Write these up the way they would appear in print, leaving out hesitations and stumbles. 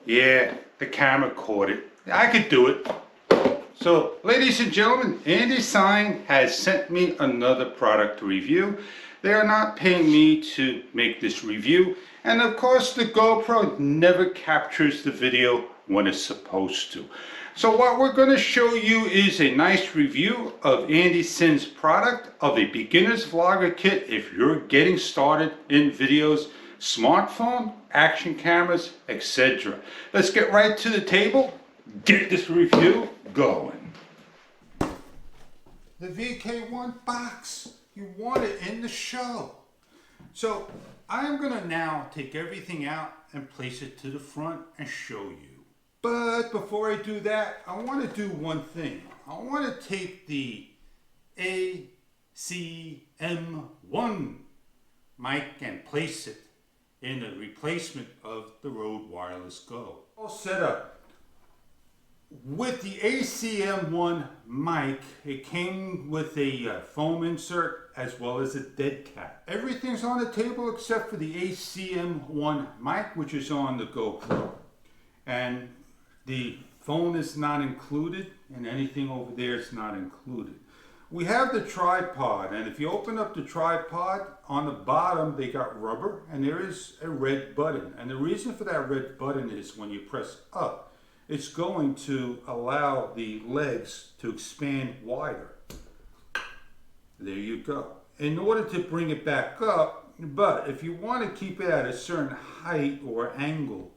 Yeah, the camera caught it. I could do it. So, ladies and gentlemen, Andycine has sent me another product to review. They are not paying me to make this review. And of course, the GoPro never captures the video when it's supposed to. So what we're going to show you is a nice review of Andycine's product of a beginner's vlogger kit if you're getting started in videos, smartphone, action cameras, etc. Let's get right to the table, get this review going. The VK1 box, you want it in the show. So I'm going to now take everything out and place it to the front and show you. But before I do that, I want to do one thing. I want to take the ACM1 mic and place it in a replacement of the Rode Wireless Go. All set up. With the ACM1 mic, it came with a foam insert as well as a dead cat. Everything's on the table except for the ACM1 mic, which is on the GoPro. And the phone is not included, and anything over there is not included. We have the tripod, and if you open up the tripod, on the bottom they got rubber, and there is a red button. And the reason for that red button is when you press up, it's going to allow the legs to expand wider. There you go. In order to bring it back up, but if you want to keep it at a certain height or angle,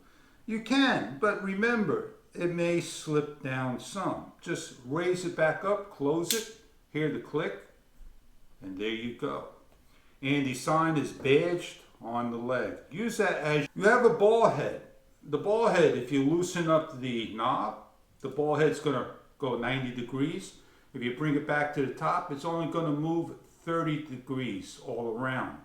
you can, but remember, it may slip down some. Just raise it back up, close it, hear the click, and there you go. Andycine is badged on the leg. Use that as you have a ball head. The ball head, if you loosen up the knob, the ball head's going to go 90 degrees. If you bring it back to the top, it's only going to move 30 degrees all around.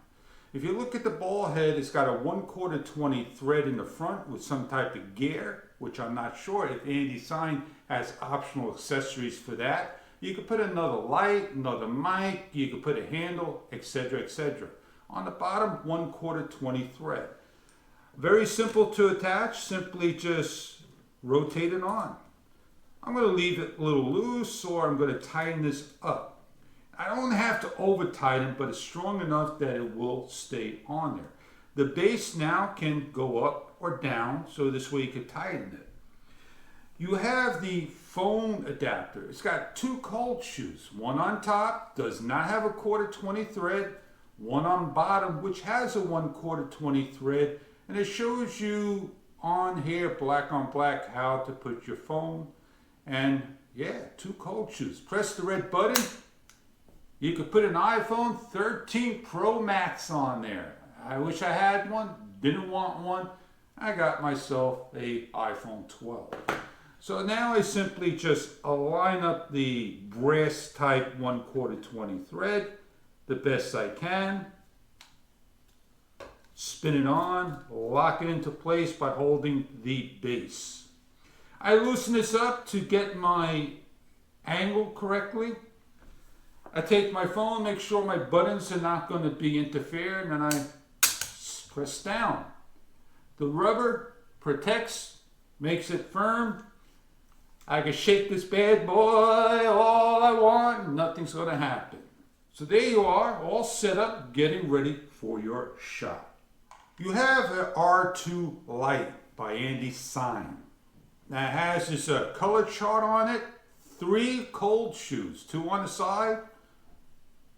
If you look at the ball head, it's got a 1/4 20 thread in the front with some type of gear, which I'm not sure if Andycine has optional accessories for that. You could put another light, another mic, you could put a handle, etc., etc. On the bottom, 1/4 20 thread. Very simple to attach, simply just rotate it on. I'm going to leave it a little loose, or I'm going to tighten this up. I don't have to over tighten, but it's strong enough that it will stay on there. The base now can go up or down, so this way you can tighten it. You have the phone adapter. It's got two cold shoes. One on top does not have a 1/4 20 thread. One on bottom, which has a 1/4 20 thread. And it shows you on here, black on black, how to put your phone. And yeah, two cold shoes. Press the red button. You could put an iPhone 13 Pro Max on there. I wish I had one, didn't want one. I got myself a iPhone 12. So now I simply just align up the brass type 1/4 20 thread the best I can. Spin it on, lock it into place by holding the base. I loosen this up to get my angle correctly. I take my phone, make sure my buttons are not going to be interfering, and I press down. The rubber protects, makes it firm. I can shake this bad boy all I want, nothing's going to happen. So there you are, all set up, getting ready for your shot. You have an R2 light by Andycine. Now it has this color chart on it, 3 cold shoes, 2 on the side,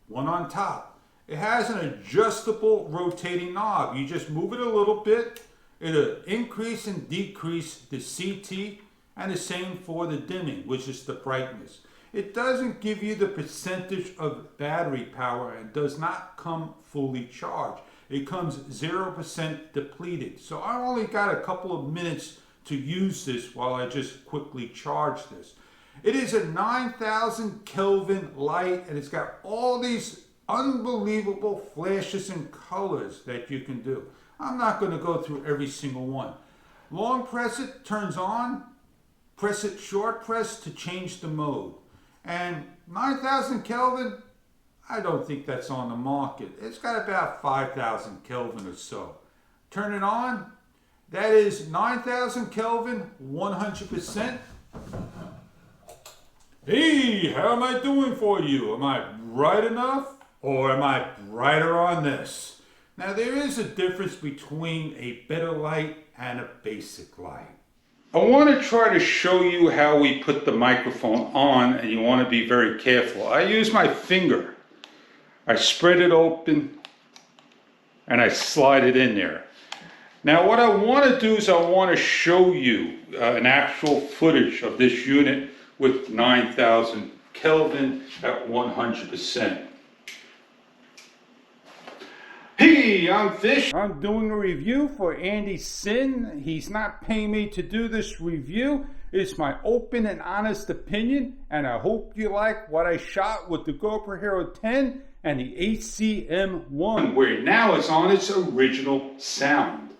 1 on top. It has an adjustable rotating knob. You just move it a little bit. It'll increase and decrease the CT, and the same for the dimming, which is the brightness. It doesn't give you the percentage of battery power and does not come fully charged. It comes 0% depleted. So I only got a couple of minutes to use this while I just quickly charge this. It is a 9,000 Kelvin light, and it's got all these unbelievable flashes and colors that you can do. I'm not going to go through every single one. Long press it, turns on. Press it short press to change the mode. And 9,000 Kelvin, I don't think that's on the market. It's got about 5,000 Kelvin or so. Turn it on. That is 9,000 Kelvin, 100%. Hey, how am I doing for you? Am I bright enough or am I brighter on this? Now there is a difference between a better light and a basic light. I want to try to show you how we put the microphone on, and you want to be very careful. I use my finger. I spread it open and I slide it in there. Now what I want to do is I want to show you an actual footage of this unit with 9,000 Kelvin at 100%. Hey, I'm Fish. I'm doing a review for Andycine. He's not paying me to do this review. It's my open and honest opinion, and I hope you like what I shot with the GoPro Hero 10 and the ACM1, where now it's on its original sound.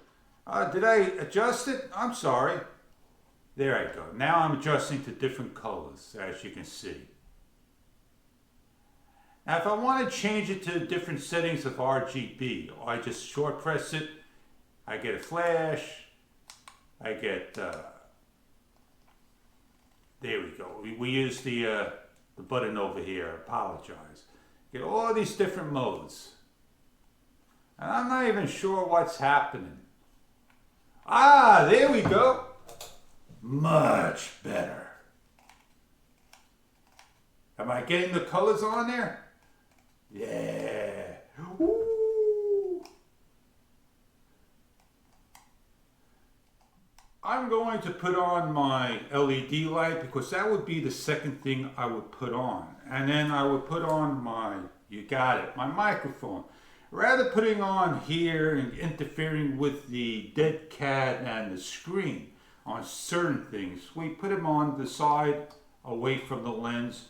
Did I adjust it? I'm sorry. There I go. Now I'm adjusting to different colors, as you can see. Now if I want to change it to different settings of RGB, I just short press it, I get a flash, I get, there we go. We use the button over here, I apologize. Get all these different modes. And I'm not even sure what's happening. Ah, there we go. Much better. Am I getting the colors on there? Yeah. Ooh. I'm going to put on my LED light because that would be the second thing I would put on. And then I would put on my, you got it, my microphone. Rather putting on here and interfering with the dead cat and the screen on certain things, we put them on the side away from the lens,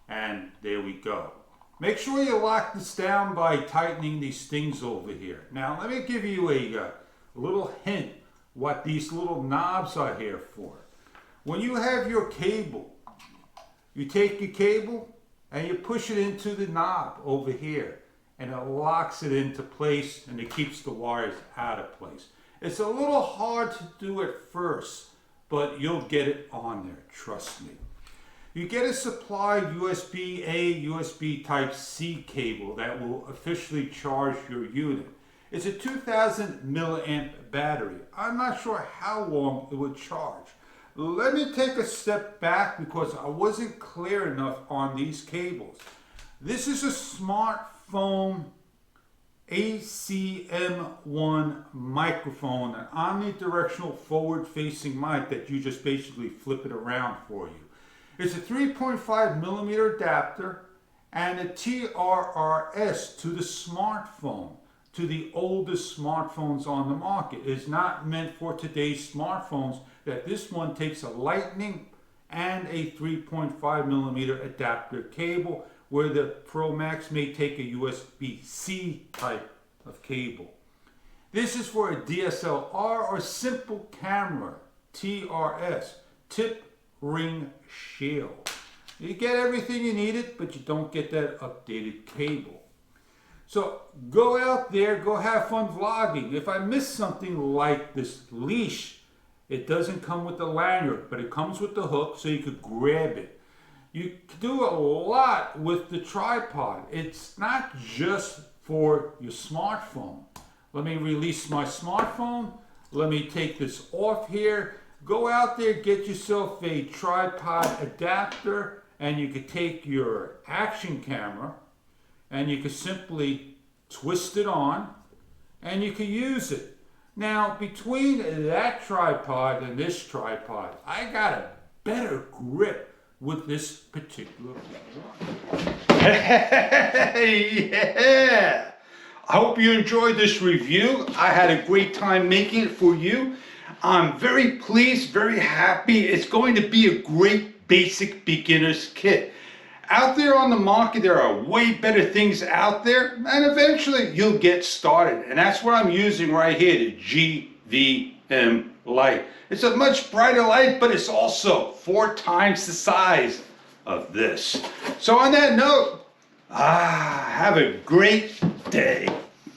and there we go. Make sure you lock this down by tightening these things over here. Now let me give you a little hint what these little knobs are here for. When you have your cable, you take your cable and you push it into the knob over here, and it locks it into place and it keeps the wires out of place. It's a little hard to do at first, but you'll get it on there, trust me. You get a supplied USB-A, USB Type-C cable that will officially charge your unit. It's a 2000 milliamp battery. I'm not sure how long it would charge. Let me take a step back because I wasn't clear enough on these cables. This is a smartphone ACM1 microphone, an omnidirectional forward-facing mic that you just basically flip it around for you. It's a 3.5 millimeter adapter and a TRRS to the smartphone, to the oldest smartphones on the market. It's not meant for today's smartphones, that this one takes a lightning and a 3.5 millimeter adapter cable, where the Pro Max may take a USB-C type of cable. This is for a DSLR or simple camera, TRS, tip ring shield. You get everything you needed, but you don't get that updated cable. So go out there, go have fun vlogging. If I miss something like this leash, it doesn't come with the lanyard, but it comes with the hook so you could grab it. You can do a lot with the tripod. It's not just for your smartphone. Let me release my smartphone. Let me take this off here. Go out there, get yourself a tripod adapter, and you could take your action camera and you could simply twist it on and you could use it. Now, between that tripod and this tripod, I got a better grip with this particular one. Hey, yeah! I hope you enjoyed this review. I had a great time making it for you. I'm very pleased, very happy. It's going to be a great basic beginner's kit. Out there on the market, there are way better things out there, and eventually you'll get started. And that's what I'm using right here, the GVM light. It's a much brighter light, but it's also 4 times the size of this. So on that note, Have a great day.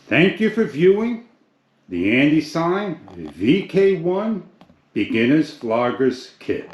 Thank you for viewing the Andycine VK1 Beginner's Vloggers Kit.